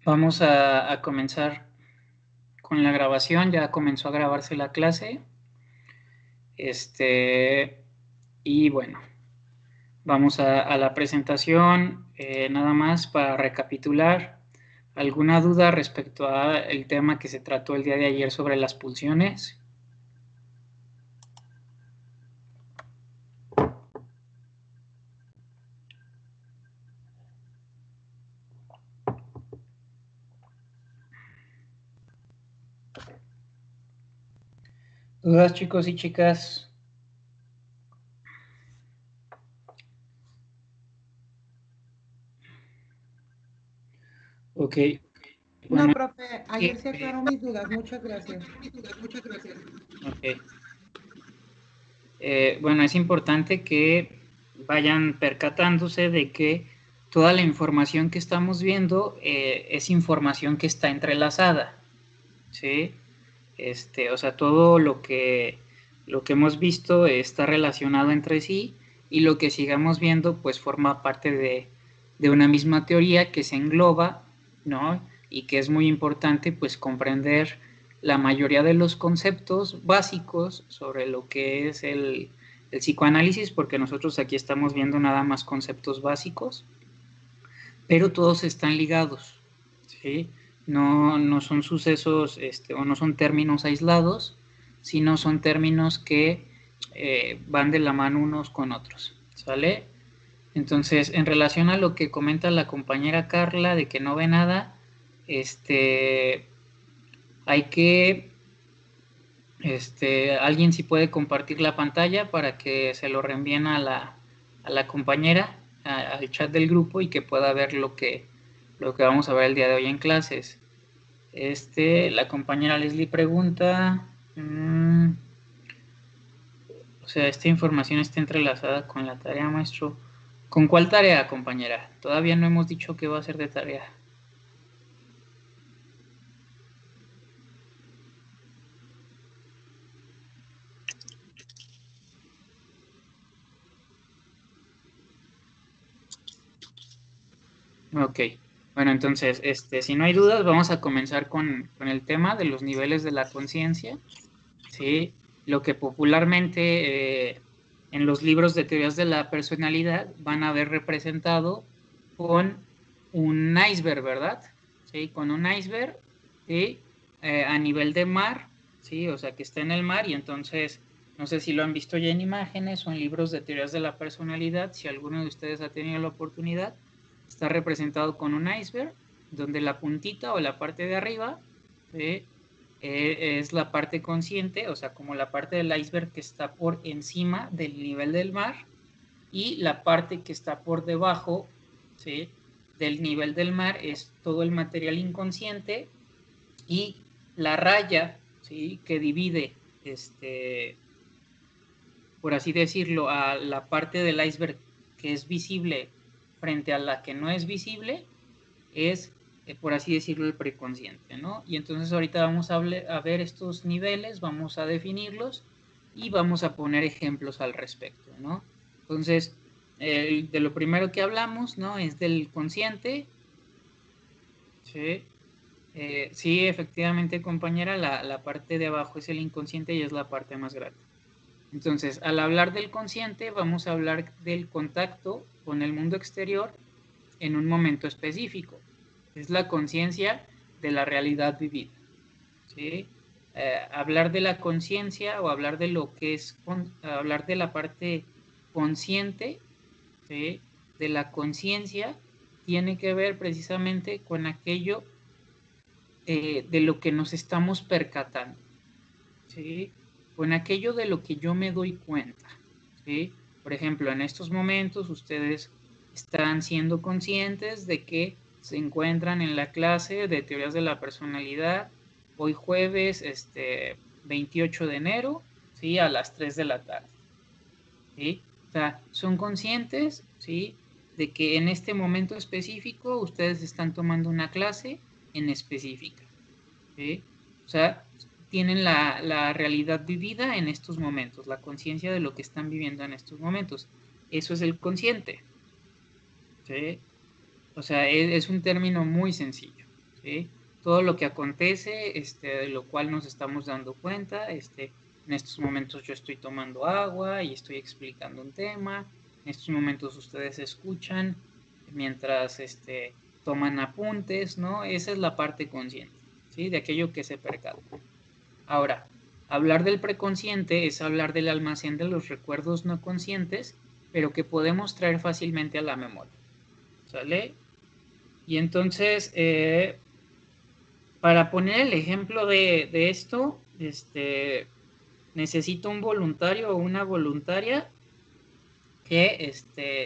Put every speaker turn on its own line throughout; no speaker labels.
Vamos a comenzar con la grabación. Ya comenzó a grabarse la clase. Y bueno, vamos a la presentación. Nada más para recapitular. ¿Alguna duda respecto al tema que se trató el día de ayer sobre las pulsiones? ¿Dudas, chicos y chicas? Ok.
No,
Bueno,
profe, ayer se aclaró mis dudas. Muchas gracias.
ok. Bueno, es importante que vayan percatándose de que toda la información que estamos viendo es información que está entrelazada, ¿sí? O sea, todo lo que hemos visto está relacionado entre sí y lo que sigamos viendo pues forma parte de una misma teoría que se engloba, ¿no? Y que es muy importante pues comprender la mayoría de los conceptos básicos sobre lo que es el psicoanálisis, porque nosotros aquí estamos viendo nada más conceptos básicos, pero todos están ligados, ¿sí? No son sucesos o no son términos aislados, sino son términos que van de la mano unos con otros, ¿sale? Entonces, en relación a lo que comenta la compañera Carla de que no ve nada, hay que, alguien si puede compartir la pantalla para que se lo reenvíen a la compañera, al chat del grupo y que pueda ver lo que vamos a ver el día de hoy en clases. La compañera Leslie pregunta, o sea, esta información está entrelazada con la tarea, maestro. ¿Con cuál tarea, compañera? Todavía no hemos dicho qué va a ser de tarea. Ok, bueno, entonces, si no hay dudas, vamos a comenzar con el tema de los niveles de la conciencia, ¿sí? Lo que popularmente en los libros de teorías de la personalidad van a ver representado con un iceberg, ¿verdad? ¿Sí? Con un iceberg, ¿sí? A nivel de mar, ¿sí? O sea, que está en el mar y entonces, no sé si lo han visto ya en imágenes o en libros de teorías de la personalidad, si alguno de ustedes ha tenido la oportunidad, está representado con un iceberg, donde la puntita o la parte de arriba, ¿sí? Es la parte consciente, o sea, como la parte del iceberg que está por encima del nivel del mar, y la parte que está por debajo, ¿sí? Del nivel del mar es todo el material inconsciente, y la raya, ¿sí? Que divide, por así decirlo, a la parte del iceberg que es visible frente a la que no es visible, es, por así decirlo, el preconsciente, ¿no? Y entonces ahorita vamos a ver estos niveles, vamos a definirlos y vamos a poner ejemplos al respecto, ¿no? Entonces, de lo primero que hablamos, ¿no? Es del consciente, ¿sí? Sí, efectivamente, compañera, la parte de abajo es el inconsciente y es la parte más grande. Entonces, al hablar del consciente, vamos a hablar del contacto con el mundo exterior en un momento específico. Es la conciencia de la realidad vivida, ¿sí? Hablar de la conciencia o hablar de lo que es, hablar de la parte consciente, ¿sí? De la conciencia, tiene que ver precisamente con aquello de lo que nos estamos percatando, ¿sí? Con aquello de lo que yo me doy cuenta, ¿sí? Por ejemplo, en estos momentos ustedes están siendo conscientes de que se encuentran en la clase de teorías de la personalidad hoy jueves 28 de enero, ¿sí? A las 3 de la tarde, ¿sí? O sea, son conscientes, ¿sí? De que en este momento específico ustedes están tomando una clase en específica, ¿sí? O sea, tienen la realidad vivida en estos momentos, la conciencia de lo que están viviendo en estos momentos. Eso es el consciente, ¿sí? O sea, es un término muy sencillo, ¿sí? Todo lo que acontece, de lo cual nos estamos dando cuenta, en estos momentos yo estoy tomando agua y estoy explicando un tema, en estos momentos ustedes escuchan mientras toman apuntes, ¿no? Esa es la parte consciente, ¿sí? De aquello que se percata. Ahora, hablar del preconsciente es hablar del almacén de los recuerdos no conscientes, pero que podemos traer fácilmente a la memoria, ¿sale? Y entonces, para poner el ejemplo de esto, necesito un voluntario o una voluntaria que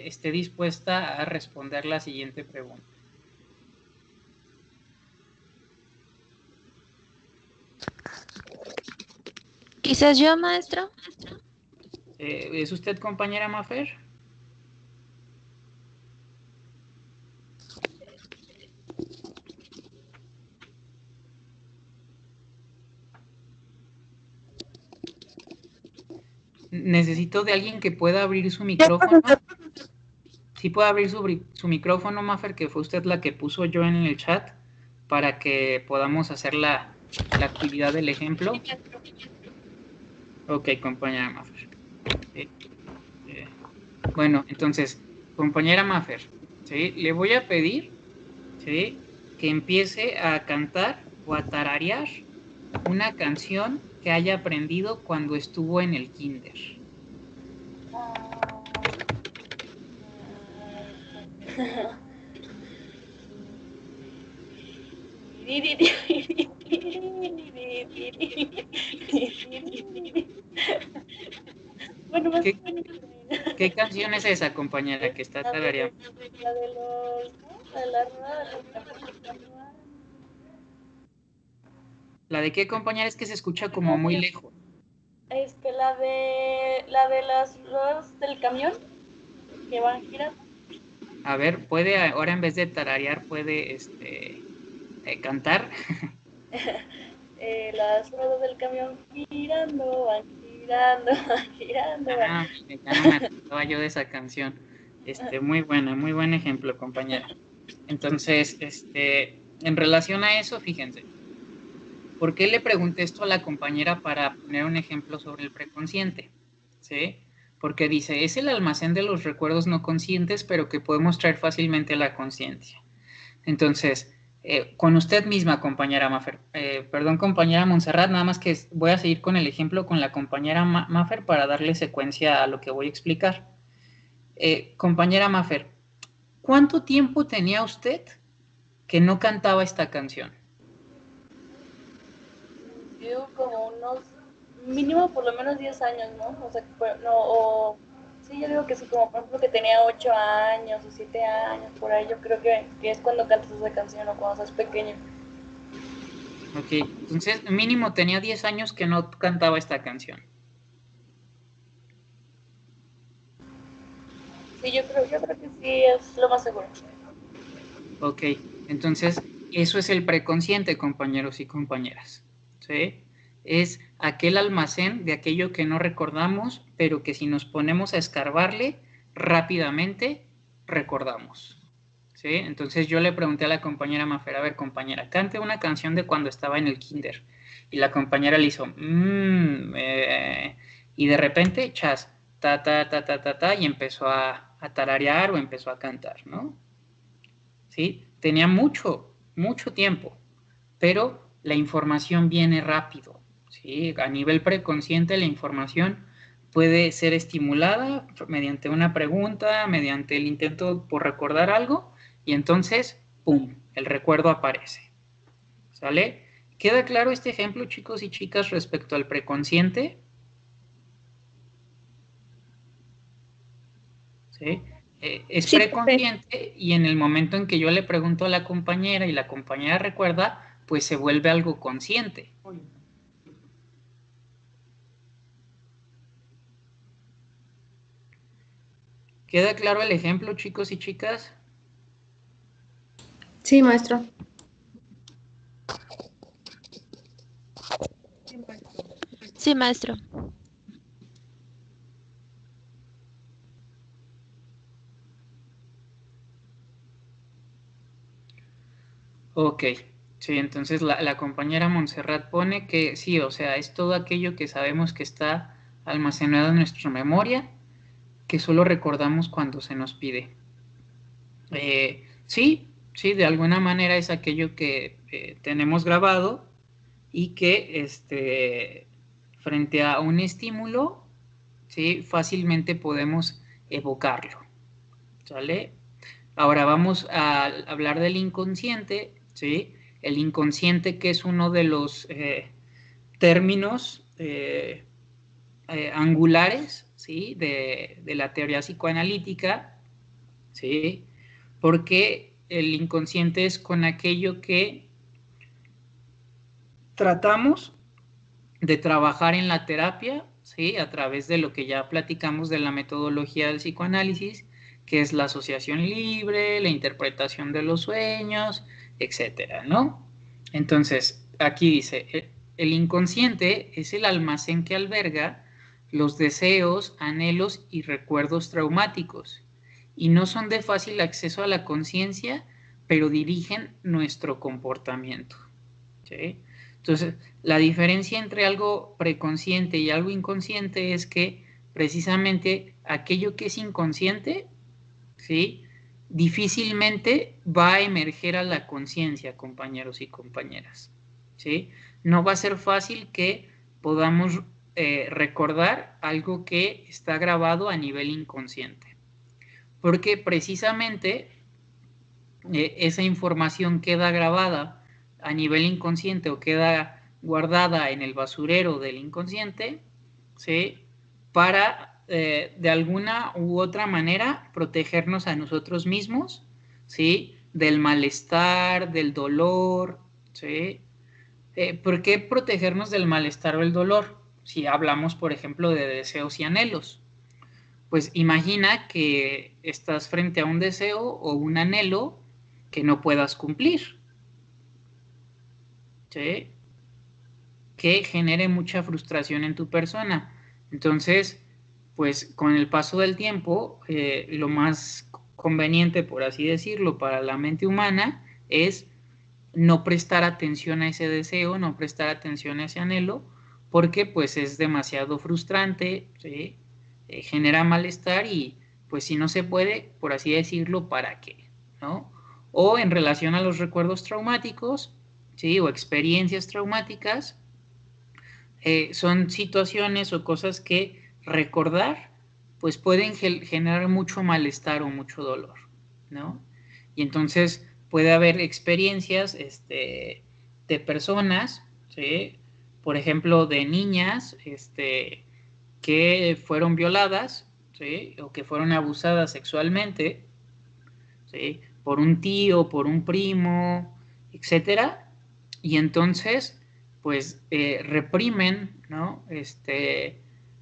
esté dispuesta a responder la siguiente pregunta.
Quizás yo, maestro.
¿Es usted compañera Mafer? Necesito de alguien que pueda abrir su micrófono. Sí puede abrir su micrófono, Mafer, que fue usted la que puso yo en el chat para que podamos hacer la actividad del ejemplo. Ok, compañera Mafer. Bueno, entonces, compañera Mafer, ¿sí? Le voy a pedir, ¿sí?, que empiece a cantar o a tararear una canción que haya aprendido cuando estuvo en el kinder.
Bueno, más
¿Qué canción es esa, compañera, que está tarareando?
La de los, ¿no? De la rueda de los caballos.
¿La de qué, compañera? Es que se escucha como muy lejos.
La de las ruedas del camión que van girando.
A ver, puede, ahora en vez de tararear, puede cantar.
Las ruedas del camión girando, van girando, van girando.
Ah, ya no me acordaba yo de esa canción. Muy buen ejemplo, compañera. Entonces, en relación a eso, fíjense. ¿Por qué le pregunté esto a la compañera para poner un ejemplo sobre el preconsciente? ¿Sí? Porque dice, es el almacén de los recuerdos no conscientes, pero que podemos traer fácilmente a la conciencia. Entonces, con usted misma, compañera Mafer, perdón, compañera Montserrat, nada más que voy a seguir con el ejemplo con la compañera Mafer para darle secuencia a lo que voy a explicar. Compañera Mafer, ¿cuánto tiempo tenía usted que no cantaba esta canción?
Yo como unos, mínimo por lo menos 10 años, ¿no? O sea, no, sí, yo digo que sí, como por ejemplo que tenía 8 años o 7 años, por ahí yo creo que es cuando cantas esa canción o cuando estás pequeño.
Ok, entonces mínimo tenía 10 años que no cantaba esta canción.
Sí, yo creo que sí es lo más seguro.
Ok, entonces eso es el preconsciente, compañeros y compañeras. ¿Sí? Es aquel almacén de aquello que no recordamos, pero que si nos ponemos a escarbarle, rápidamente recordamos. ¿Sí? Entonces yo le pregunté a la compañera Mafer, a ver, compañera, cante una canción de cuando estaba en el kinder. Y la compañera le hizo, y de repente, chas, ta, ta, ta, ta, ta, ta, y empezó a tararear o empezó a cantar, ¿no? ¿Sí? Tenía mucho tiempo, pero la información viene rápido, ¿sí? A nivel preconsciente la información puede ser estimulada mediante una pregunta, mediante el intento por recordar algo, y entonces, ¡pum!, el recuerdo aparece, ¿sale? ¿Queda claro este ejemplo, chicos y chicas, respecto al preconsciente? ¿Sí? Es
Sí,
preconsciente y en el momento en que yo le pregunto a la compañera y la compañera recuerda, pues se vuelve algo consciente. ¿Queda claro el ejemplo, chicos y chicas?
Sí, maestro.
Sí, maestro.
Ok, Sí, entonces la compañera Montserrat pone que sí, o sea, es todo aquello que sabemos que está almacenado en nuestra memoria, que solo recordamos cuando se nos pide. Sí, sí, de alguna manera es aquello que tenemos grabado y que frente a un estímulo, ¿sí? Fácilmente podemos evocarlo, ¿sale? Ahora vamos a hablar del inconsciente, ¿sí? El inconsciente, que es uno de los términos angulares, ¿sí? De la teoría psicoanalítica, ¿sí? Porque el inconsciente es con aquello que tratamos de trabajar en la terapia, ¿sí? A través de lo que ya platicamos de la metodología del psicoanálisis, que es la asociación libre, la interpretación de los sueños, etcétera, ¿no? Entonces, aquí dice, el inconsciente es el almacén que alberga los deseos, anhelos y recuerdos traumáticos, y no son de fácil acceso a la conciencia, pero dirigen nuestro comportamiento, ¿sí? Entonces, la diferencia entre algo preconsciente y algo inconsciente es que precisamente aquello que es inconsciente, ¿sí? Difícilmente va a emerger a la conciencia, compañeros y compañeras, ¿sí? No va a ser fácil que podamos recordar algo que está grabado a nivel inconsciente, porque precisamente esa información queda grabada a nivel inconsciente o queda guardada en el basurero del inconsciente, ¿sí? Para de alguna u otra manera protegernos a nosotros mismos, ¿sí? Del malestar, del dolor, ¿sí? ¿Por qué protegernos del malestar o el dolor? Si hablamos, por ejemplo, de deseos y anhelos. Pues imagina que estás frente a un deseo o un anhelo que no puedas cumplir, ¿sí? Que genere mucha frustración en tu persona. Entonces, pues con el paso del tiempo, lo más conveniente, por así decirlo, para la mente humana es no prestar atención a ese deseo, no prestar atención a ese anhelo, porque pues es demasiado frustrante, ¿sí? Genera malestar y pues si no se puede, por así decirlo, ¿para qué? ¿No? O en relación a los recuerdos traumáticos, ¿sí? O experiencias traumáticas, son situaciones o cosas que recordar pues pueden generar mucho malestar o mucho dolor, ¿no? Y entonces puede haber experiencias de personas, ¿sí? Por ejemplo, de niñas que fueron violadas, ¿sí? O que fueron abusadas sexualmente, ¿sí? Por un tío, por un primo, etcétera. Y entonces, pues, reprimen, ¿no?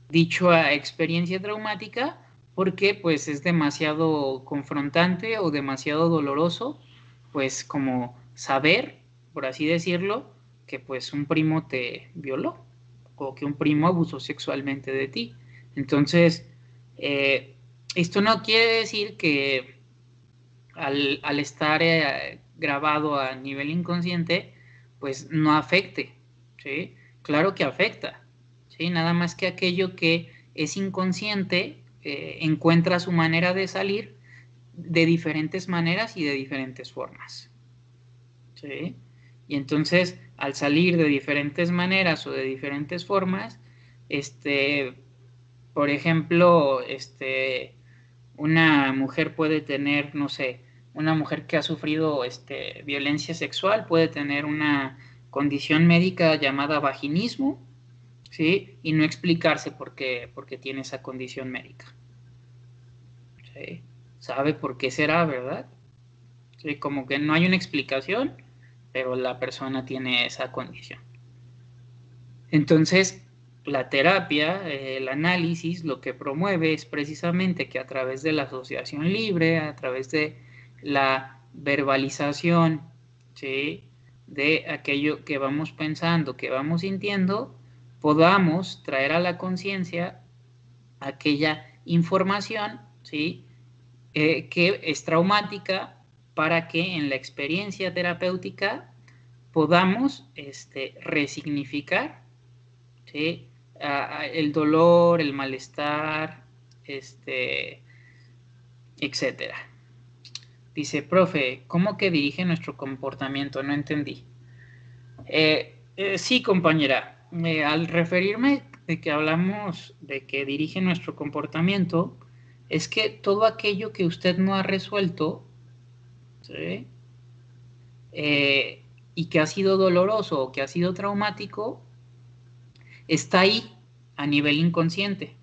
Dicha experiencia traumática porque, pues, es demasiado confrontante o demasiado doloroso, pues, como saber, por así decirlo, que, pues, un primo te violó o que un primo abusó sexualmente de ti. Entonces, esto no quiere decir que al estar grabado a nivel inconsciente, pues no afecte, ¿sí? Claro que afecta, ¿sí? Nada más que aquello que es inconsciente encuentra su manera de salir de diferentes maneras y de diferentes formas, ¿sí? Y entonces, al salir de diferentes maneras o de diferentes formas, por ejemplo, una mujer puede tener, no sé, una mujer que ha sufrido violencia sexual puede tener una condición médica llamada vaginismo, ¿sí? Y no explicarse por qué tiene esa condición médica, ¿sí? ¿Sabe por qué será, verdad? ¿Sí? Como que no hay una explicación, pero la persona tiene esa condición. Entonces, la terapia, el análisis, lo que promueve es precisamente que a través de la asociación libre, a través de la verbalización, ¿sí? De aquello que vamos pensando, que vamos sintiendo, podamos traer a la conciencia aquella información, ¿sí? Que es traumática para que en la experiencia terapéutica podamos resignificar, ¿sí? El dolor, el malestar, etcétera. Dice, profe, ¿cómo que dirige nuestro comportamiento? No entendí. Sí, compañera, al referirme de que hablamos de que dirige nuestro comportamiento, es que todo aquello que usted no ha resuelto, ¿sí? Y que ha sido doloroso o que ha sido traumático, está ahí a nivel inconsciente.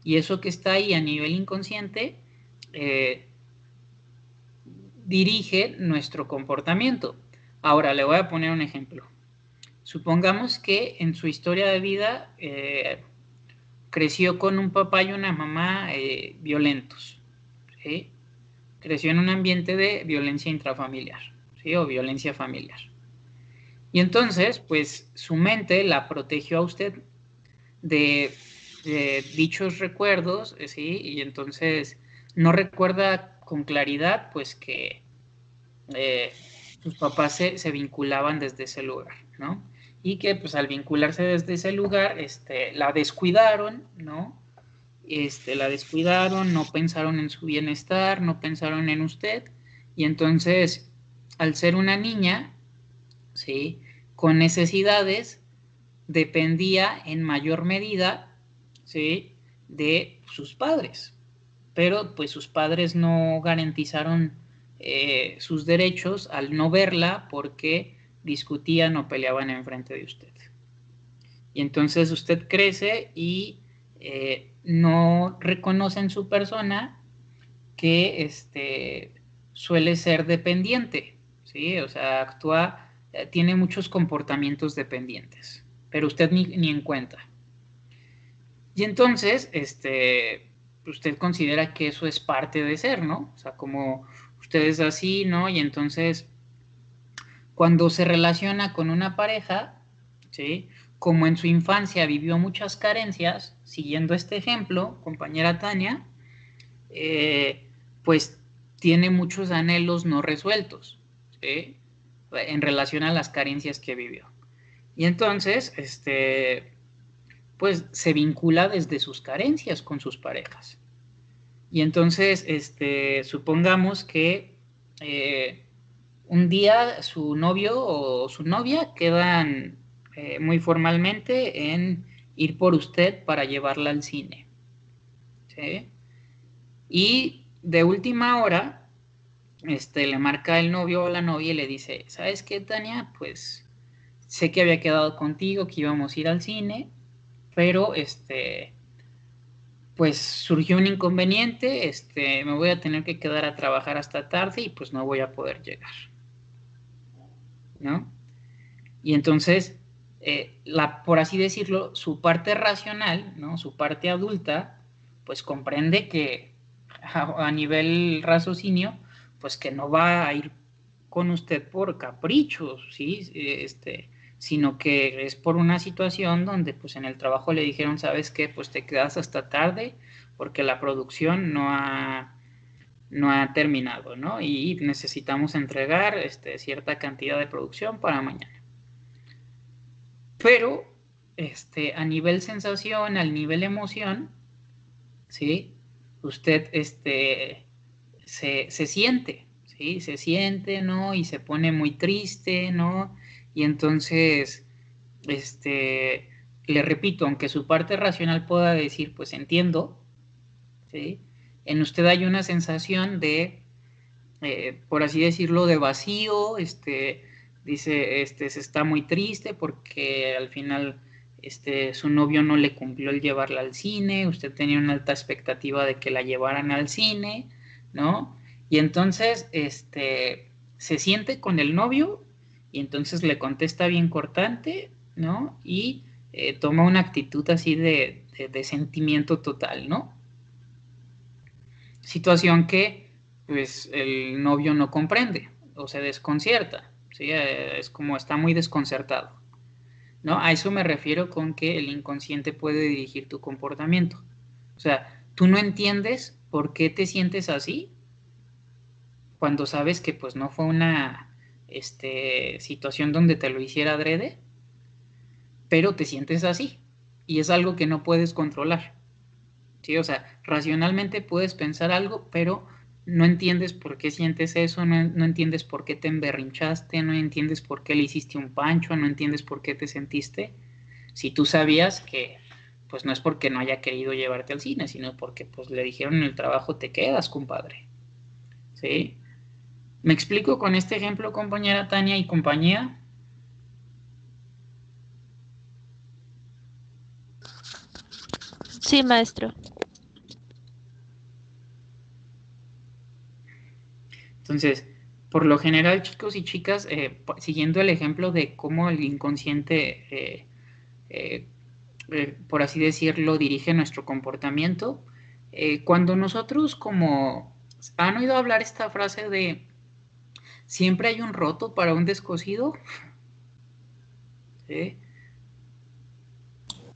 Y eso que está ahí a nivel inconsciente dirige nuestro comportamiento. Ahora, le voy a poner un ejemplo. Supongamos que en su historia de vida creció con un papá y una mamá violentos, ¿sí? Creció en un ambiente de violencia intrafamiliar, ¿sí? O violencia familiar. Y entonces, pues, su mente la protegió a usted de dichos recuerdos, ¿sí? Y entonces no recuerda con claridad, pues, que sus papás se vinculaban desde ese lugar, ¿no? Y que, pues, al vincularse desde ese lugar, la descuidaron, ¿no? La descuidaron, no pensaron en su bienestar, no pensaron en usted, y entonces, al ser una niña, ¿sí? Con necesidades, dependía en mayor medida, ¿sí? De sus padres, pero pues sus padres no garantizaron sus derechos al no verla porque discutían o peleaban enfrente de usted. Y entonces usted crece y no reconoce en su persona que suele ser dependiente, ¿sí? O sea, actúa, tiene muchos comportamientos dependientes, pero usted ni en cuenta. Y entonces, usted considera que eso es parte de ser, ¿no? O sea, como usted es así, ¿no? Y entonces, cuando se relaciona con una pareja, ¿sí? Como en su infancia vivió muchas carencias, siguiendo este ejemplo, compañera Tania, pues tiene muchos anhelos no resueltos, ¿sí? En relación a las carencias que vivió. Y entonces, pues se vincula desde sus carencias con sus parejas. Y entonces, supongamos que un día su novio o su novia quedan muy formalmente en ir por usted para llevarla al cine, ¿sí? Y de última hora, le marca el novio o la novia y le dice, ¿sabes qué, Tania? Pues sé que había quedado contigo, que íbamos a ir al cine, pero pues surgió un inconveniente, me voy a tener que quedar a trabajar hasta tarde y pues no voy a poder llegar, ¿no? Y entonces, por así decirlo, su parte racional, ¿no? Su parte adulta, pues comprende que a nivel raciocinio, pues que no va a ir con usted por caprichos, ¿sí? Sino que es por una situación donde pues en el trabajo le dijeron, ¿sabes qué? Pues te quedas hasta tarde porque la producción no ha terminado, ¿no? Y necesitamos entregar cierta cantidad de producción para mañana. Pero a nivel sensación, al nivel emoción, ¿sí? Usted se siente, ¿sí? Se siente, ¿no? Y se pone muy triste, ¿no? Y entonces, le repito, aunque su parte racional pueda decir, pues entiendo, ¿sí? En usted hay una sensación de, por así decirlo, de vacío, dice, se está muy triste porque al final su novio no le cumplió el llevarla al cine, usted tenía una alta expectativa de que la llevaran al cine, ¿no? Y entonces se siente con el novio y entonces le contesta bien cortante, ¿no? Y toma una actitud así de sentimiento total, ¿no? Situación que pues el novio no comprende o se desconcierta, ¿sí? Es como está muy desconcertado, ¿no? A eso me refiero con que el inconsciente puede dirigir tu comportamiento. O sea, tú no entiendes por qué te sientes así cuando sabes que pues no fue una situación donde te lo hiciera adrede, pero te sientes así y es algo que no puedes controlar, ¿sí? O sea, racionalmente puedes pensar algo, pero no entiendes por qué sientes eso, no entiendes por qué te emberrinchaste, no entiendes por qué le hiciste un pancho, no entiendes por qué te sentiste. Si tú sabías que pues no es porque no haya querido llevarte al cine, sino porque pues le dijeron en el trabajo te quedas, compadre. ¿Sí? ¿Me explico con este ejemplo, compañera Tania y compañía?
Sí, maestro.
Entonces, por lo general, chicos y chicas, siguiendo el ejemplo de cómo el inconsciente, por así decirlo, dirige nuestro comportamiento, cuando nosotros como... ¿Han oído hablar esta frase de siempre hay un roto para un descosido? ¿Sí?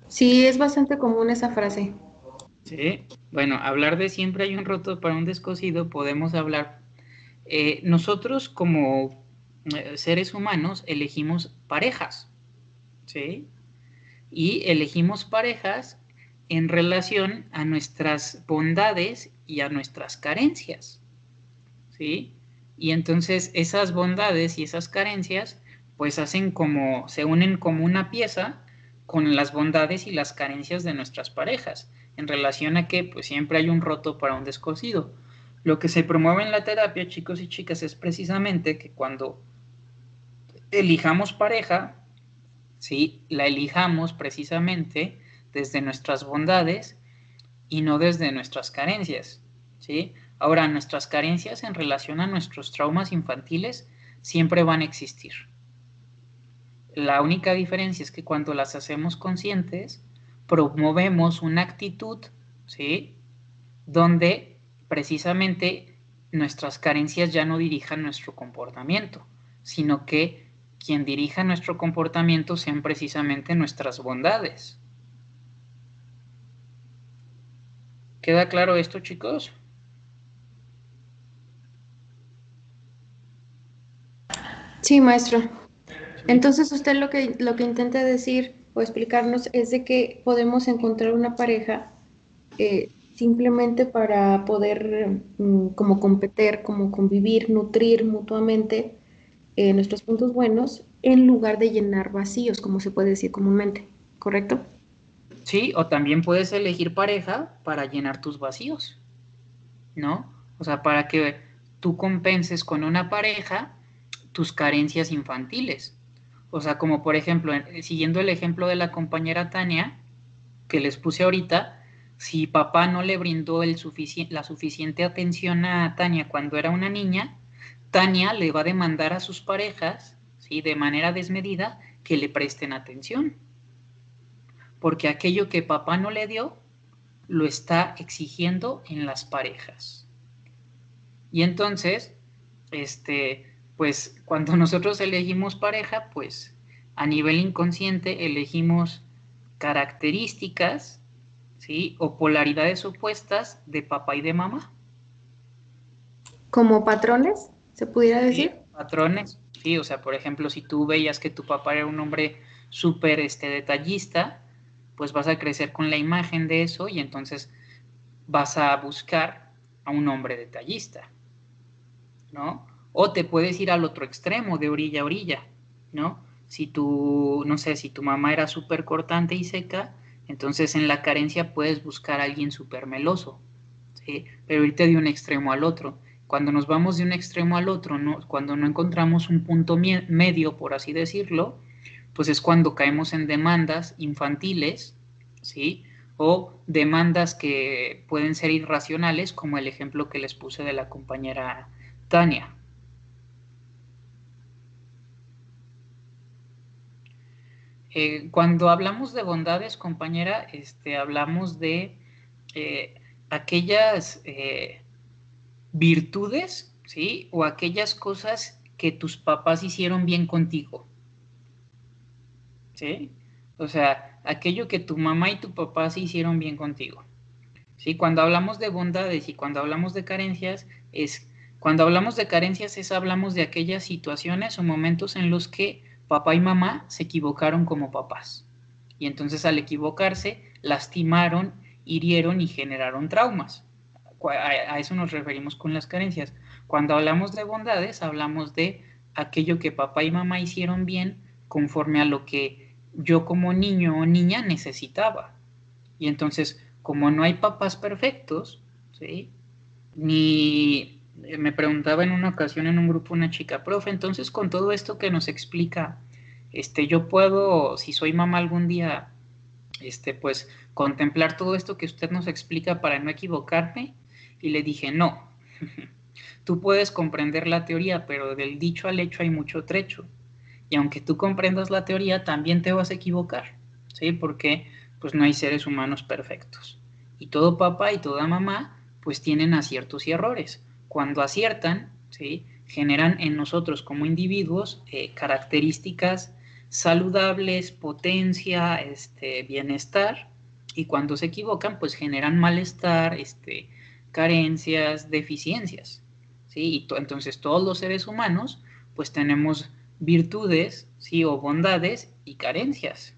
Sí, es bastante común esa frase.
Sí. Bueno, hablar de siempre hay un roto para un descosido, podemos hablar... nosotros como seres humanos elegimos parejas, ¿sí? Y elegimos parejas en relación a nuestras bondades y a nuestras carencias, ¿sí? Y entonces esas bondades y esas carencias pues hacen como, se unen como una pieza con las bondades y las carencias de nuestras parejas, en relación a que pues siempre hay un roto para un descosido. Lo que se promueve en la terapia, chicos y chicas, es precisamente que cuando elijamos pareja, ¿sí? La elijamos precisamente desde nuestras bondades y no desde nuestras carencias, ¿sí? Ahora, nuestras carencias en relación a nuestros traumas infantiles siempre van a existir. La única diferencia es que cuando las hacemos conscientes, promovemos una actitud, ¿sí? Donde precisamente nuestras carencias ya no dirijan nuestro comportamiento, sino que quien dirija nuestro comportamiento sean precisamente nuestras bondades. ¿Queda claro esto, chicos?
Sí, maestro. Entonces usted lo que intenta decir o explicarnos es de que podemos encontrar una pareja simplemente para poder como competir, como convivir, nutrir mutuamente nuestros puntos buenos en lugar de llenar vacíos, como se puede decir comúnmente, ¿correcto?
Sí, o también puedes elegir pareja para llenar tus vacíos, ¿no? O sea, para que tú compenses con una pareja tus carencias infantiles. O sea, como por ejemplo, siguiendo el ejemplo de la compañera Tania, que les puse ahorita, si papá no le brindó la suficiente atención a Tania cuando era una niña, Tania le va a demandar a sus parejas, ¿sí? De manera desmedida, que le presten atención. Porque aquello que papá no le dio, lo está exigiendo en las parejas. Y entonces, pues cuando nosotros elegimos pareja, pues a nivel inconsciente elegimos características, ¿sí? O polaridades opuestas de papá y de mamá.
Como patrones, se pudiera
¿Sí?
decir.
Patrones, ¿sí? O sea, por ejemplo, si tú veías que tu papá era un hombre súper detallista, pues vas a crecer con la imagen de eso y entonces vas a buscar a un hombre detallista, ¿no? O te puedes ir al otro extremo, de orilla a orilla, ¿no? Si tú, no sé, si tu mamá era súper cortante y seca, entonces en la carencia puedes buscar a alguien súper meloso, ¿sí? Pero irte de un extremo al otro. Cuando nos vamos de un extremo al otro, ¿no? Cuando no encontramos un punto medio, por así decirlo, pues es cuando caemos en demandas infantiles, ¿sí? O demandas que pueden ser irracionales, como el ejemplo que les puse de la compañera Tania. Cuando hablamos de bondades, compañera, hablamos de aquellas virtudes, ¿sí? O aquellas cosas que tus papás hicieron bien contigo, ¿sí? O sea, aquello que tu mamá y tu papá se hicieron bien contigo, ¿sí? Cuando hablamos de bondades y cuando hablamos de carencias, es Cuando hablamos de carencias hablamos de aquellas situaciones o momentos en los que papá y mamá se equivocaron como papás. Y entonces al equivocarse, lastimaron, hirieron y generaron traumas. A eso nos referimos con las carencias. Cuando hablamos de bondades, hablamos de aquello que papá y mamá hicieron bien conforme a lo que yo como niño o niña necesitaba. Y entonces, como no hay papás perfectos, ¿sí? Ni me preguntaba en una ocasión en un grupo una chica, profe, entonces con todo esto que nos explica, yo puedo, si soy mamá algún día, pues contemplar todo esto que usted nos explica para no equivocarme. Y le dije, no, tú puedes comprender la teoría, pero del dicho al hecho hay mucho trecho. Y aunque tú comprendas la teoría, también te vas a equivocar, ¿sí? Porque pues no hay seres humanos perfectos. Y todo papá y toda mamá pues tienen aciertos y errores. Cuando aciertan, ¿sí? Generan en nosotros como individuos características saludables, potencia, bienestar, y cuando se equivocan pues generan malestar, carencias, deficiencias, ¿sí? Y entonces todos los seres humanos pues tenemos virtudes, ¿sí? O bondades y carencias.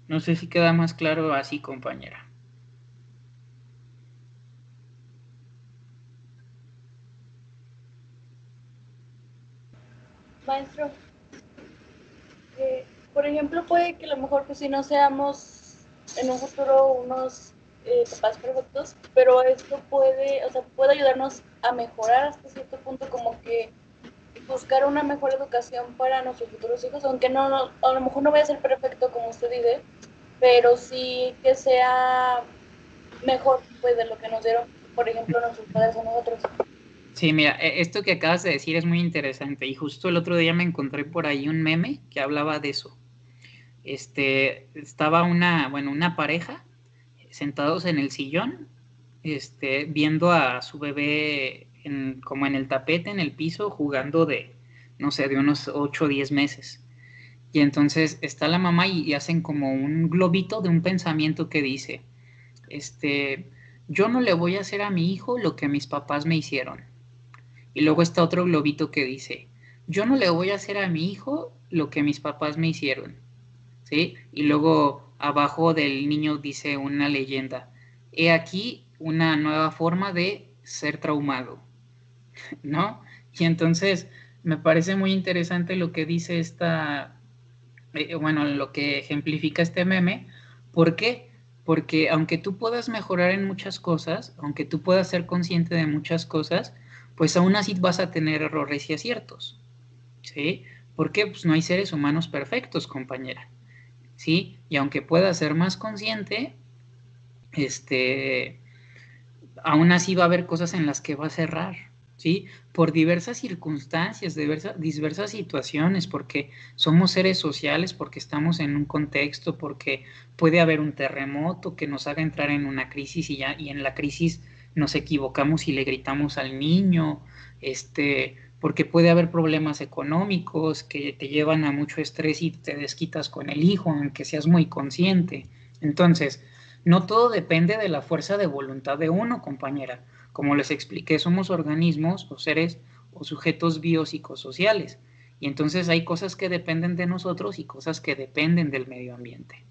No sé si queda más claro así, compañera.
Maestro, por ejemplo, puede que a lo mejor pues si no seamos en un futuro unos papás perfectos, pero esto puede, o sea, puede ayudarnos a mejorar hasta cierto punto, como que buscar una mejor educación para nuestros futuros hijos, aunque no, a lo mejor no vaya a ser perfecto como usted dice, pero sí que sea mejor pues de lo que nos dieron, por ejemplo, nuestros padres a nosotros.
Sí, mira, esto que acabas de decir es muy interesante, y justo el otro día me encontré por ahí un meme que hablaba de eso. Estaba una pareja sentados en el sillón, viendo a su bebé como en el tapete, en el piso, jugando no sé, de unos 8 o 10 meses. Y entonces está la mamá y hacen como un globito de un pensamiento que dice, yo no le voy a hacer a mi hijo lo que mis papás me hicieron. Y luego está otro globito que dice, yo no le voy a hacer a mi hijo lo que mis papás me hicieron, ¿sí? Y luego abajo del niño dice una leyenda, he aquí una nueva forma de ser traumado, ¿no? Y entonces me parece muy interesante lo que dice lo que ejemplifica este meme. ¿Por qué? Porque aunque tú puedas mejorar en muchas cosas, aunque tú puedas ser consciente de muchas cosas, pues aún así vas a tener errores y aciertos, ¿sí? Porque pues no hay seres humanos perfectos, compañera, ¿sí? Y aunque puedas ser más consciente, aún así va a haber cosas en las que vas a errar, ¿sí? Por diversas circunstancias, diversas situaciones, porque somos seres sociales, porque estamos en un contexto, porque puede haber un terremoto que nos haga entrar en una crisis y en la crisis nos equivocamos y le gritamos al niño, porque puede haber problemas económicos que te llevan a mucho estrés y te desquitas con el hijo, aunque seas muy consciente. Entonces, no todo depende de la fuerza de voluntad de uno, compañera. Como les expliqué, somos organismos o seres o sujetos biopsicosociales. Y entonces hay cosas que dependen de nosotros y cosas que dependen del medio ambiente,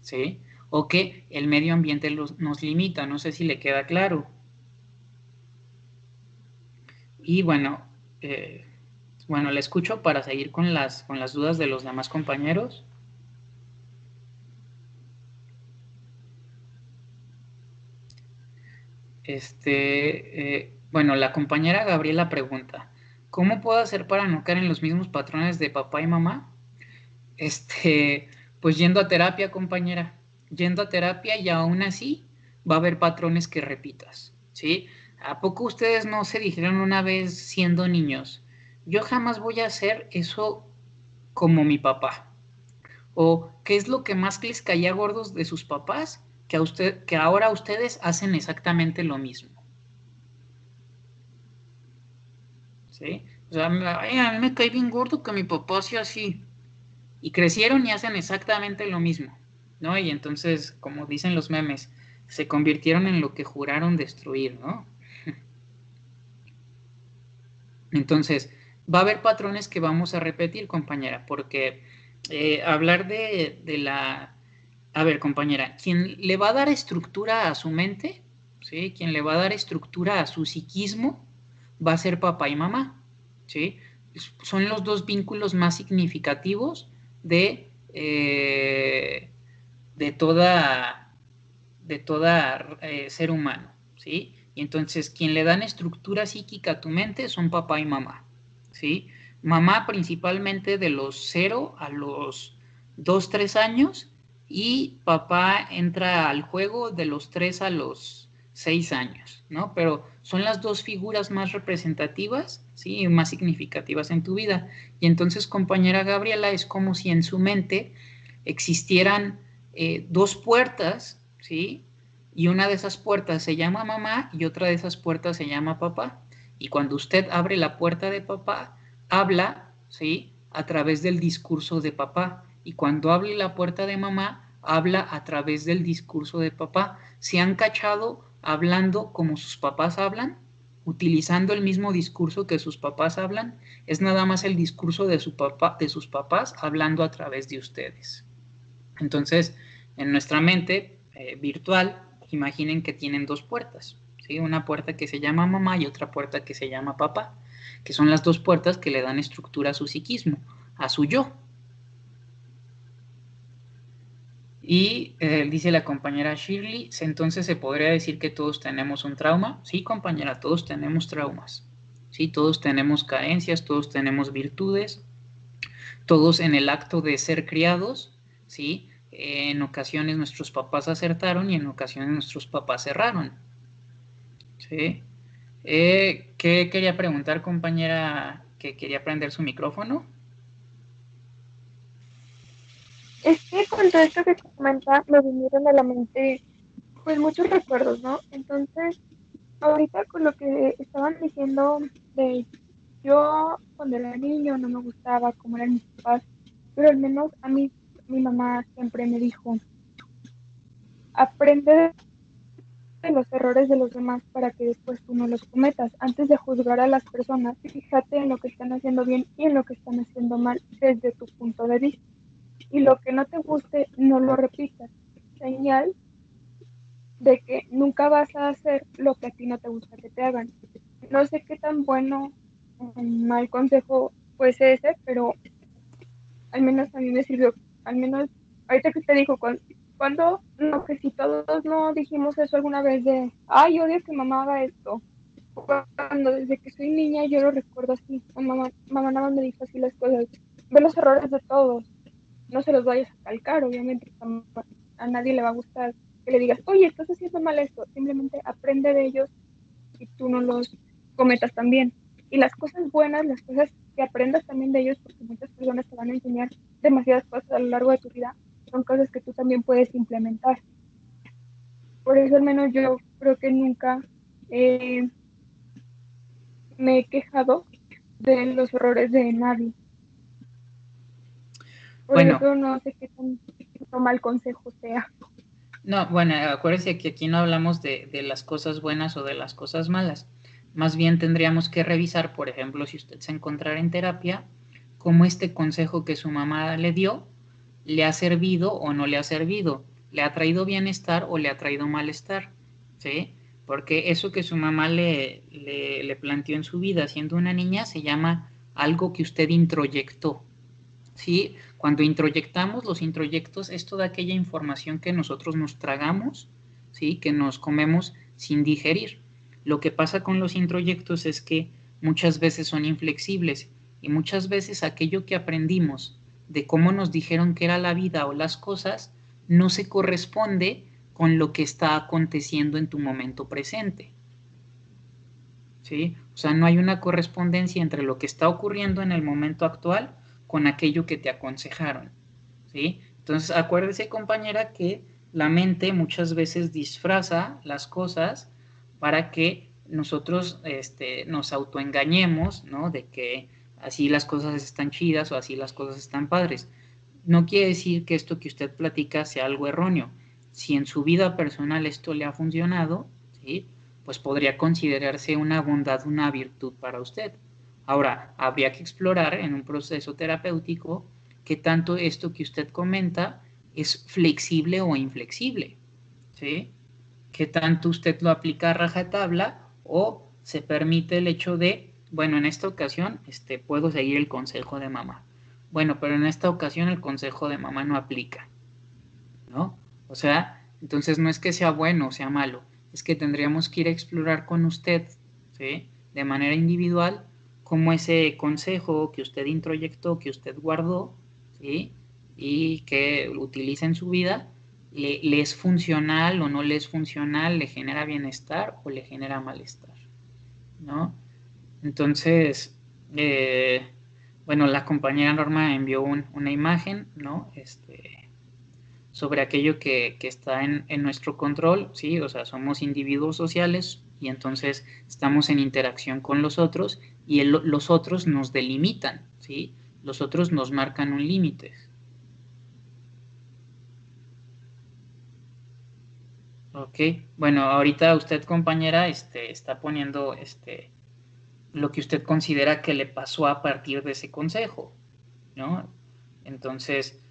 ¿sí? O que el medio ambiente nos limita, no sé si le queda claro. Y le escucho para seguir con las dudas de los demás compañeros. La compañera Gabriela pregunta, ¿cómo puedo hacer para no caer en los mismos patrones de papá y mamá? Pues yendo a terapia, compañera, yendo a terapia, y aún así va a haber patrones que repitas, ¿sí? ¿A poco ustedes no se dijeron una vez siendo niños, yo jamás voy a hacer eso como mi papá? ¿O qué es lo que más les caía gordos de sus papás? Que ahora ustedes hacen exactamente lo mismo, ¿sí? O sea, a mí me cae bien gordo que mi papá sea así. Y crecieron y hacen exactamente lo mismo, ¿no? Y entonces, como dicen los memes, se convirtieron en lo que juraron destruir, ¿no? Entonces, va a haber patrones que vamos a repetir, compañera, porque hablar de la... A ver, compañera, quien le va a dar estructura a su mente, ¿sí? Quien le va a dar estructura a su psiquismo, va a ser papá y mamá, ¿sí? Son los dos vínculos más significativos de toda ser humano, ¿sí? Y entonces, quien le dan estructura psíquica a tu mente son papá y mamá, ¿sí? Mamá principalmente de los 0 a los 2, 3 años, y papá entra al juego de los 3 a los 6 años, ¿no? Pero son las dos figuras más representativas, ¿sí? Más significativas en tu vida. Y entonces, compañera Gabriela, es como si en su mente existieran dos puertas, ¿sí? Y una de esas puertas se llama mamá y otra de esas puertas se llama papá. Y cuando usted abre la puerta de papá, habla, ¿sí? A través del discurso de papá. Y cuando abre la puerta de mamá, habla a través del discurso de papá. ¿Se han cachado hablando como sus papás hablan? Utilizando el mismo discurso que sus papás hablan. Es nada más el discurso de sus papás hablando a través de ustedes. Entonces, en nuestra mente virtual, imaginen que tienen dos puertas, ¿sí? Una puerta que se llama mamá y otra puerta que se llama papá, que son las dos puertas que le dan estructura a su psiquismo, a su yo. Y dice la compañera Shirley, entonces se podría decir que todos tenemos un trauma. Sí, compañera, todos tenemos traumas. Sí, todos tenemos carencias, todos tenemos virtudes, todos en el acto de ser criados, ¿sí? En ocasiones nuestros papás acertaron y en ocasiones nuestros papás erraron, ¿sí? ¿Qué quería preguntar, compañera, que quería prender su micrófono?
Es que con todo esto que comenta me vinieron a la mente pues muchos recuerdos, ¿no? Entonces, ahorita con lo que estaban diciendo de yo cuando era niño no me gustaba cómo eran mis papás, pero al menos a mí mi mamá siempre me dijo, aprende de los errores de los demás para que después tú no los cometas. Antes de juzgar a las personas, fíjate en lo que están haciendo bien y en lo que están haciendo mal desde tu punto de vista. Y lo que no te guste, no lo repitas. Señal de que nunca vas a hacer lo que a ti no te gusta que te hagan. No sé qué tan bueno o mal consejo fuese ese, pero al menos a mí me sirvió. Al menos ahorita que te dijo, cuando no, que si todos no dijimos eso alguna vez de, ay, odio que mamá haga esto. Cuando desde que soy niña yo lo recuerdo así. Mamá nada más me dijo así las cosas. Ve los errores de todos. No se los vayas a calcar, obviamente. A nadie le va a gustar que le digas, oye, estás haciendo mal esto. Simplemente aprende de ellos y tú no los cometas también. Y las cosas buenas, las cosas que aprendas también de ellos, porque muchas personas te van a enseñar demasiadas cosas a lo largo de tu vida, son cosas que tú también puedes implementar. Por eso al menos yo creo que nunca me he quejado de los errores de nadie. Por
Bueno,
eso no sé qué tan mal consejo sea.
no, bueno, acuérdese que aquí no hablamos de las cosas buenas o de las cosas malas. Más bien tendríamos que revisar, por ejemplo, si usted se encontrara en terapia, cómo este consejo que su mamá le dio le ha servido o no le ha servido, le ha traído bienestar o le ha traído malestar, ¿sí? Porque eso que su mamá le planteó en su vida siendo una niña se llama algo que usted introyectó, ¿sí? Cuando introyectamos, los introyectos es toda aquella información que nosotros nos tragamos, ¿sí? Que nos comemos sin digerir. Lo que pasa con los introyectos es que muchas veces son inflexibles y muchas veces aquello que aprendimos de cómo nos dijeron que era la vida o las cosas no se corresponde con lo que está aconteciendo en tu momento presente, ¿sí? O sea, no hay una correspondencia entre lo que está ocurriendo en el momento actual con aquello que te aconsejaron, ¿sí? Entonces, acuérdese, compañera, que la mente muchas veces disfraza las cosas para que nosotros nos autoengañemos, ¿no? De que así las cosas están chidas o así las cosas están padres. No quiere decir que esto que usted platica sea algo erróneo. Si en su vida personal esto le ha funcionado, ¿sí? Pues podría considerarse una bondad, una virtud para usted. Ahora, habría que explorar en un proceso terapéutico qué tanto esto que usted comenta es flexible o inflexible, ¿sí? Qué tanto usted lo aplica a rajatabla o se permite el hecho de, bueno, en esta ocasión puedo seguir el consejo de mamá. Bueno, pero en esta ocasión el consejo de mamá no aplica, ¿no? O sea, entonces no es que sea bueno o sea malo, es que tendríamos que ir a explorar con usted, ¿sí? De manera individual, cómo ese consejo que usted introyectó, que usted guardó, ¿sí? Y que utiliza en su vida, le es funcional o no le es funcional, le genera bienestar o le genera malestar, ¿no? Entonces, bueno, la compañera Norma envió una imagen, ¿no? Sobre aquello que está en nuestro control, ¿sí? O sea, somos individuos sociales y entonces estamos en interacción con los otros y los otros nos delimitan, ¿sí? Los otros nos marcan un límite. Ok, bueno, ahorita usted, compañera, está poniendo lo que usted considera que le pasó a partir de ese consejo, ¿no? Entonces,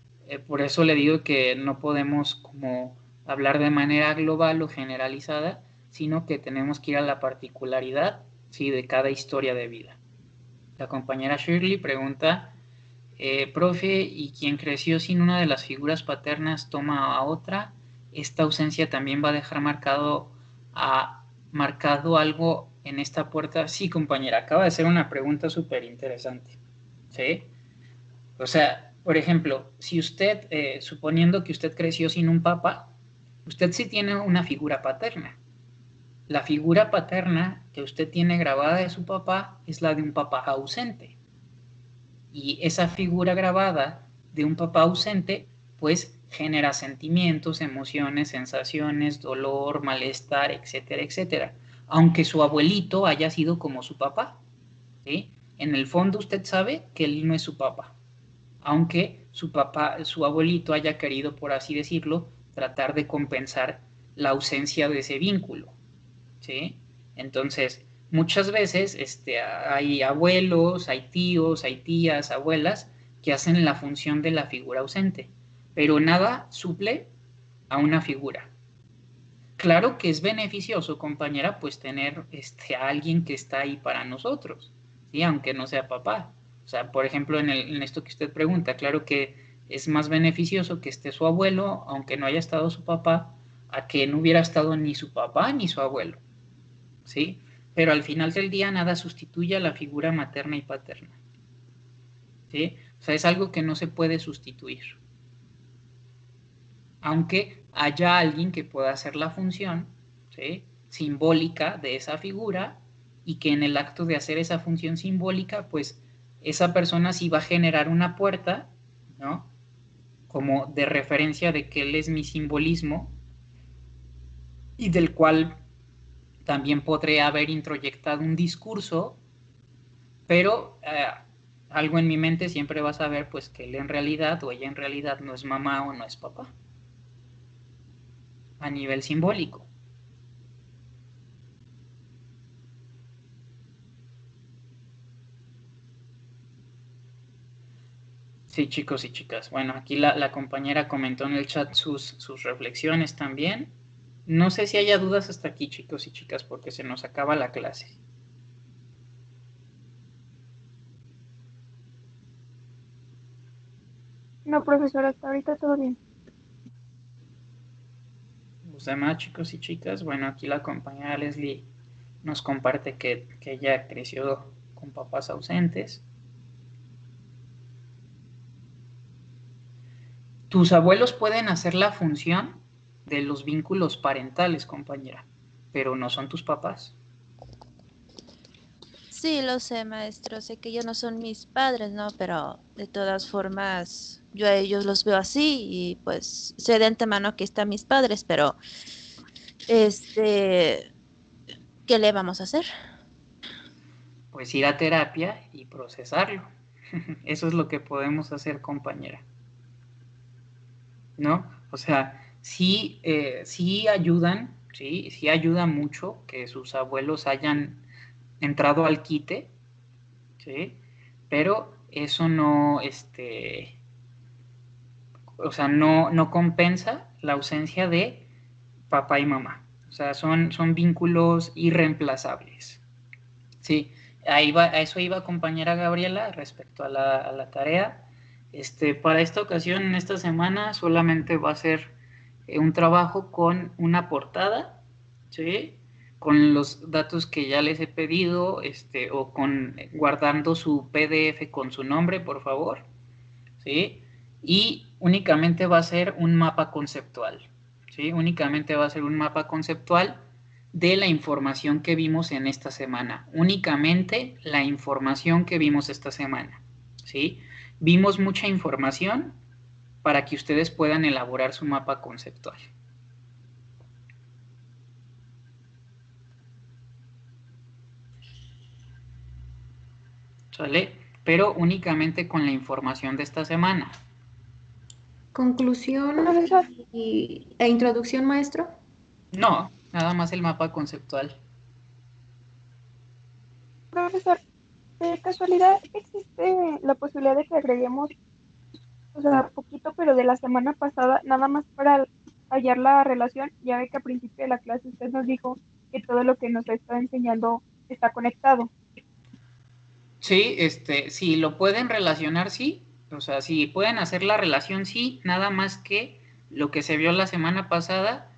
por eso le digo que no podemos como hablar de manera global o generalizada, sino que tenemos que ir a la particularidad, sí, de cada historia de vida. La compañera Shirley pregunta, profe, ¿y quien creció sin una de las figuras paternas toma a otra? ¿Esta ausencia también va a dejar marcado algo en esta puerta? Sí, compañera, acaba de ser una pregunta súper interesante, ¿sí? O sea, por ejemplo, si usted, suponiendo que usted creció sin un papá, usted sí tiene una figura paterna. La figura paterna que usted tiene grabada de su papá es la de un papá ausente. Y esa figura grabada de un papá ausente, pues genera sentimientos, emociones, sensaciones, dolor, malestar, etcétera, etcétera. Aunque su abuelito haya sido como su papá, ¿sí? En el fondo usted sabe que él no es su papá, aunque su abuelito haya querido, por así decirlo, tratar de compensar la ausencia de ese vínculo, ¿sí? Entonces, muchas veces hay abuelos, hay tíos, hay tías, abuelas que hacen la función de la figura ausente, pero nada suple a una figura. Claro que es beneficioso, compañera, pues tener a alguien que está ahí para nosotros, ¿sí? Aunque no sea papá. O sea, por ejemplo, en esto que usted pregunta, claro que es más beneficioso que esté su abuelo, aunque no haya estado su papá, a que no hubiera estado ni su papá ni su abuelo, ¿sí? Pero al final del día nada sustituye a la figura materna y paterna, ¿sí? O sea, es algo que no se puede sustituir. Aunque haya alguien que pueda hacer la función, ¿sí?, simbólica de esa figura, y que en el acto de hacer esa función simbólica, pues esa persona sí va a generar una puerta, ¿no?, como de referencia de que él es mi simbolismo, y del cual también podré haber introyectado un discurso, pero algo en mi mente siempre va a saber pues que él en realidad o ella en realidad no es mamá o no es papá, a nivel simbólico. Sí, chicos y chicas. Bueno, aquí la compañera comentó en el chat sus reflexiones también. No sé si haya dudas hasta aquí, chicos y chicas, porque se nos acaba la clase.
No, profesora, hasta ahorita todo bien.
Los demás, chicos y chicas, bueno, aquí la compañera Leslie nos comparte que ella creció con papás ausentes. Tus abuelos pueden hacer la función de los vínculos parentales, compañera, pero no son tus papás.
Sí, lo sé, maestro. Sé que ellos no son mis padres, ¿no? Pero de todas formas, yo a ellos los veo así y pues sé de antemano que están mis padres, pero ¿qué le vamos a hacer?
Pues ir a terapia y procesarlo. Eso es lo que podemos hacer, compañera, ¿no? O sea, sí, sí ayudan, sí ayuda mucho que sus abuelos hayan entrado al quite, ¿sí? Pero eso no, o sea, no compensa la ausencia de papá y mamá. O sea, son vínculos irreemplazables. Sí, a eso iba compañera Gabriela respecto a la tarea. Para esta ocasión, en esta semana, solamente va a ser un trabajo con una portada, ¿sí? Con los datos que ya les he pedido, o guardando su PDF con su nombre, por favor, ¿sí? Y únicamente va a ser un mapa conceptual, ¿sí? Únicamente va a ser un mapa conceptual de la información que vimos en esta semana. Únicamente la información que vimos esta semana, ¿sí? Vimos mucha información para que ustedes puedan elaborar su mapa conceptual. ¿Sale? Pero únicamente con la información de esta semana.
Conclusión e introducción, maestro.
No, nada más el mapa conceptual.
Profesor, de casualidad existe la posibilidad de que agreguemos, o sea, poquito, pero de la semana pasada, nada más para hallar la relación. Ya ve que al principio de la clase usted nos dijo que todo lo que nos está enseñando está conectado.
Sí, si lo pueden relacionar, sí. O sea, si pueden hacer la relación, sí. Nada más que lo que se vio la semana pasada,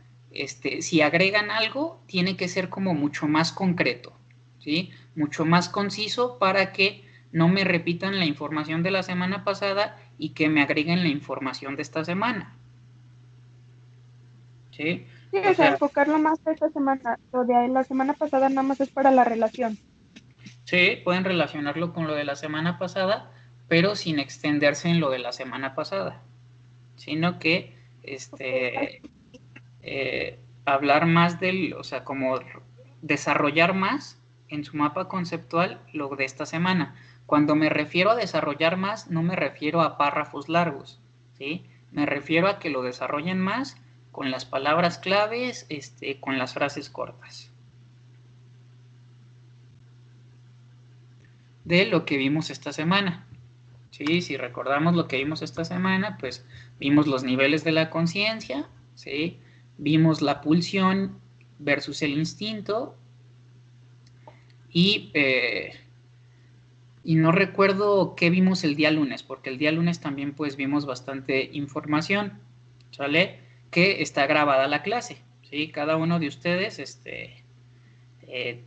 si agregan algo, tiene que ser como mucho más concreto, ¿sí? Mucho más conciso para que no me repitan la información de la semana pasada y que me agreguen la información de esta semana. ¿Sí?
Sí, o sea, enfocarlo más a esta semana. Lo de la semana pasada nada más es para la relación.
Sí, pueden relacionarlo con lo de la semana pasada, pero sin extenderse en lo de la semana pasada, sino que hablar más o sea, como desarrollar más en su mapa conceptual lo de esta semana. Cuando me refiero a desarrollar más, no me refiero a párrafos largos, ¿sí? Me refiero a que lo desarrollen más con las palabras claves, con las frases cortas. De lo que vimos esta semana. ¿Sí? Si recordamos lo que vimos esta semana, pues vimos los niveles de la conciencia, ¿sí? Vimos la pulsión versus el instinto y no recuerdo qué vimos el día lunes, porque el día lunes también pues vimos bastante información, ¿sale? Que está grabada la clase, ¿sí? Cada uno de ustedes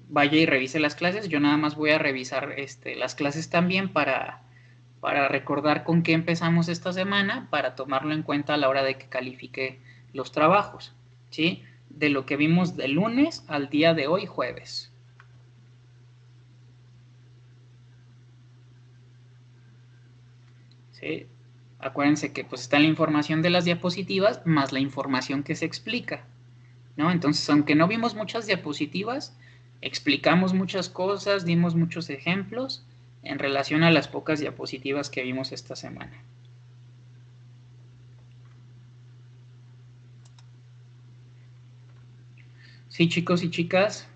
vaya y revise las clases. Yo nada más voy a revisar las clases también para recordar con qué empezamos esta semana, para tomarlo en cuenta a la hora de que califique los trabajos, ¿sí? De lo que vimos del lunes al día de hoy, jueves. ¿Sí? Acuérdense que pues está la información de las diapositivas más la información que se explica, ¿no? Entonces, aunque no vimos muchas diapositivas, explicamos muchas cosas, dimos muchos ejemplos en relación a las pocas diapositivas que vimos esta semana. Sí, chicos y chicas.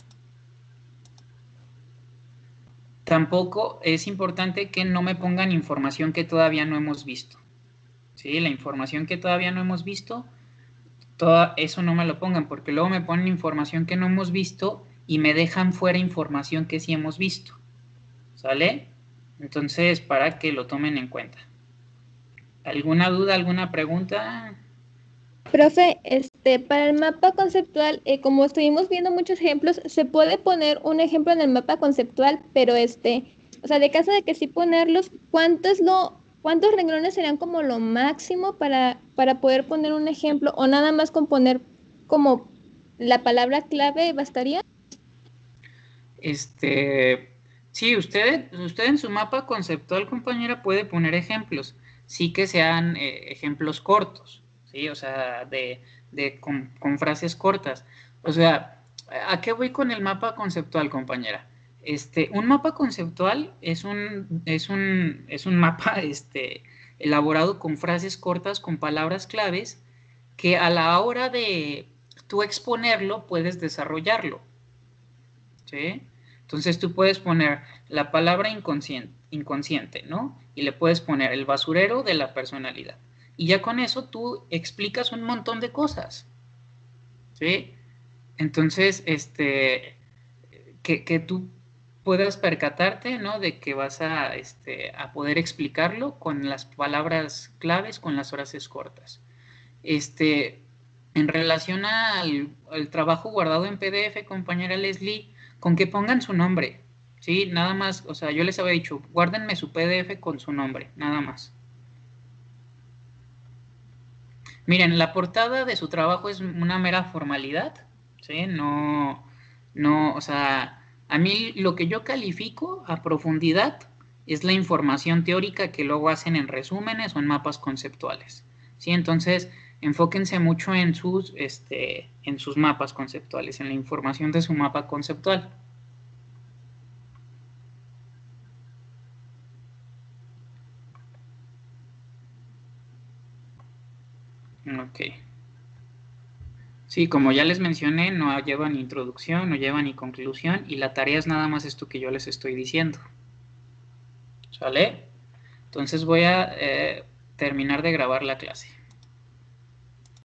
Tampoco es importante que no me pongan información que todavía no hemos visto. ¿Sí? La información que todavía no hemos visto, todo eso no me lo pongan, porque luego me ponen información que no hemos visto y me dejan fuera información que sí hemos visto. ¿Sale? Entonces, para que lo tomen en cuenta. ¿Alguna duda, alguna pregunta?
Profe, para el mapa conceptual, como estuvimos viendo muchos ejemplos, se puede poner un ejemplo en el mapa conceptual, pero o sea, de caso de que sí ponerlos, ¿cuántos renglones serían como lo máximo para poder poner un ejemplo? ¿O nada más con poner como la palabra clave bastaría?
Sí, usted en su mapa conceptual, compañera, puede poner ejemplos, sí que sean ejemplos cortos, ¿sí? O sea, con frases cortas. O sea, ¿a qué voy con el mapa conceptual, compañera? Un mapa conceptual es un mapa elaborado con frases cortas, con palabras claves, que a la hora de tú exponerlo, puedes desarrollarlo, ¿sí? Entonces tú puedes poner la palabra inconsciente, inconsciente, ¿no? Y le puedes poner el basurero de la personalidad. Y ya con eso tú explicas un montón de cosas, ¿sí? Entonces, que tú puedas percatarte, ¿no? De que vas a poder explicarlo con las palabras claves, con las frases cortas. En relación al trabajo guardado en PDF, compañera Leslie, con que pongan su nombre, ¿sí? Nada más, o sea, yo les había dicho, guárdenme su PDF con su nombre, nada más. Miren, la portada de su trabajo es una mera formalidad, ¿sí? No, o sea, a mí lo que yo califico a profundidad es la información teórica que luego hacen en resúmenes o en mapas conceptuales, ¿sí? Entonces, enfóquense mucho en sus mapas conceptuales, en la información de su mapa conceptual. Ok. Sí, como ya les mencioné, no lleva ni introducción, no lleva ni conclusión, y la tarea es nada más esto que yo les estoy diciendo. ¿Sale? Entonces voy a terminar de grabar la clase.